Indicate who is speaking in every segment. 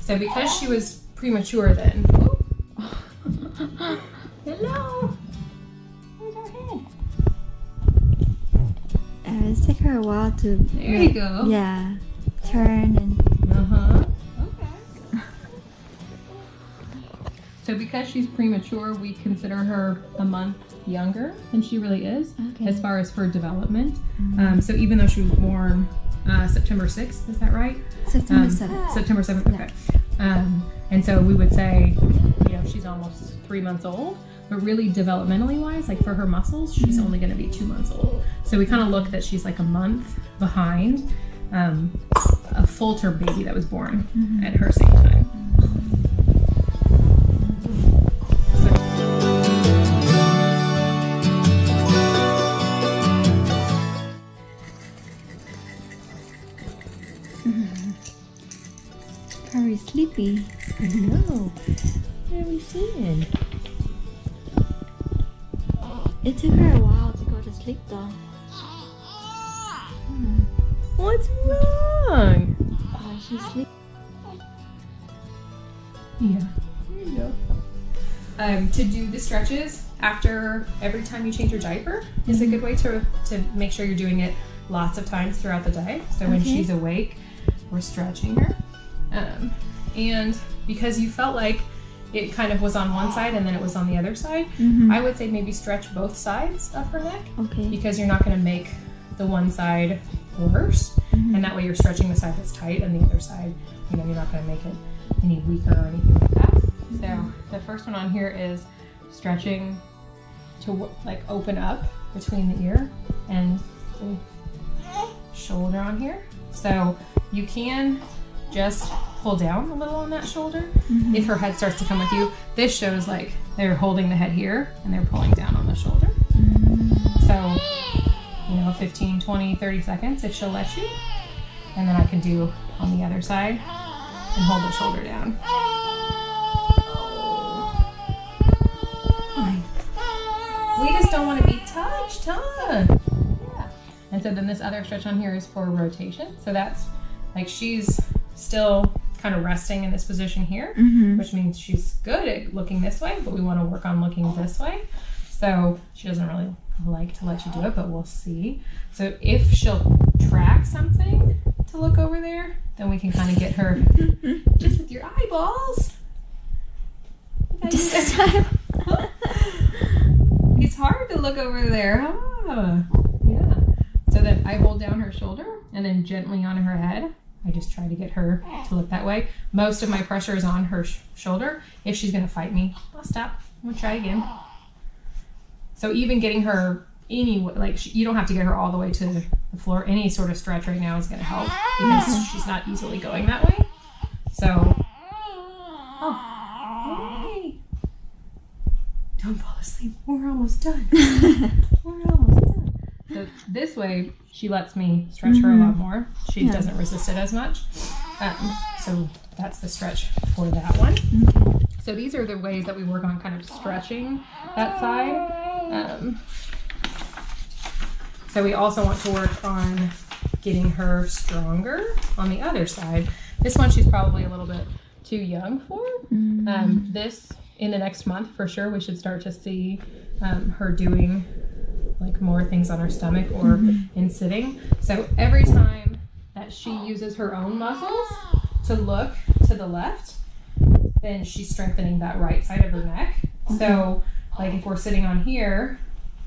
Speaker 1: So because she was premature then. Hello. Where's our head?
Speaker 2: It takes her a while to.
Speaker 1: There you go.
Speaker 2: Yeah, turn and.
Speaker 1: Okay. So because she's premature, we consider her a month younger than she really is as far as her development. So even though she was born September 6th, is that right?
Speaker 2: September 7th.
Speaker 1: September 7th, okay. And so we would say, you know, she's almost 3 months old, but really developmentally wise, like for her muscles, she's only gonna be 2 months old. So we kind of look that she's like a month behind a full-term baby that was born at her same time.
Speaker 2: Very sleepy.
Speaker 1: I know. What are we seeing?
Speaker 2: It took her a while to go to sleep though.
Speaker 1: What's wrong?
Speaker 2: Oh, she's sleeping.
Speaker 1: Yeah, there you go. To do the stretches after every time you change your diaper is a good way to make sure you're doing it lots of times throughout the day. So when she's awake, we're stretching her. And because you felt like it kind of was on one side and then it was on the other side, I would say maybe stretch both sides of her neck.
Speaker 2: Okay.
Speaker 1: Because you're not going to make the one side worse, and that way you're stretching the side that's tight, and the other side, you know, you're not going to make it any weaker or anything like that. So the first one on here is stretching to like open up between the ear and the shoulder on here. So you can just pull down a little on that shoulder if her head starts to come with you. This shows like they're holding the head here and they're pulling down on the shoulder. So, you know, 15, 20, 30 seconds if she'll let you. And then I can do on the other side and hold the shoulder down. We just don't want to be touched, huh? Yeah. And so then this other stretch on here is for rotation. So that's like she's still kind of resting in this position here, which means she's good at looking this way, but we want to work on looking this way. So she doesn't really like to let you do it, but we'll see. So if she'll track something to look over there, then we can kind of get her just with your eyeballs. It's hard to look over there, huh? Yeah. So then I hold down her shoulder and then gently on her head. I just try to get her to look that way. Most of my pressure is on her shoulder. If she's gonna fight me, I'll stop. I'm gonna try again. So even getting her like you don't have to get her all the way to the floor. Any sort of stretch right now is gonna help because she's not easily going that way. So, hey. Don't fall asleep. We're almost done. We're almost done. So this way, she lets me stretch her a lot more. She doesn't resist it as much. So that's the stretch for that one. So these are the ways that we work on kind of stretching that side. So we also want to work on getting her stronger on the other side. This one she's probably a little bit too young for. This, in the next month for sure, we should start to see her doing like more things on her stomach or in sitting. So every time that she uses her own muscles to look to the left, then she's strengthening that right side of her neck. So like if we're sitting on here,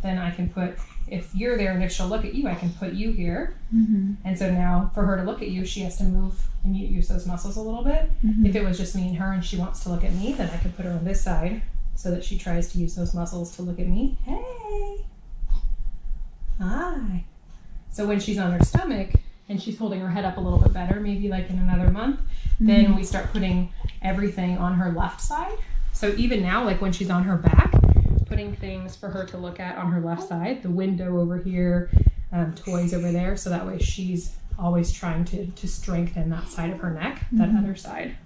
Speaker 1: then I can put, if you're there and if she'll look at you, I can put you here. And so now for her to look at you, she has to move and use those muscles a little bit. If it was just me and her and she wants to look at me, then I can put her on this side so that she tries to use those muscles to look at me. Hey. Hi. So when she's on her stomach and she's holding her head up a little bit better, maybe like in another month, then we start putting everything on her left side. So even now, like when she's on her back, putting things for her to look at on her left side, the window over here, toys over there, so that way she's always trying to strengthen that side of her neck, that other side.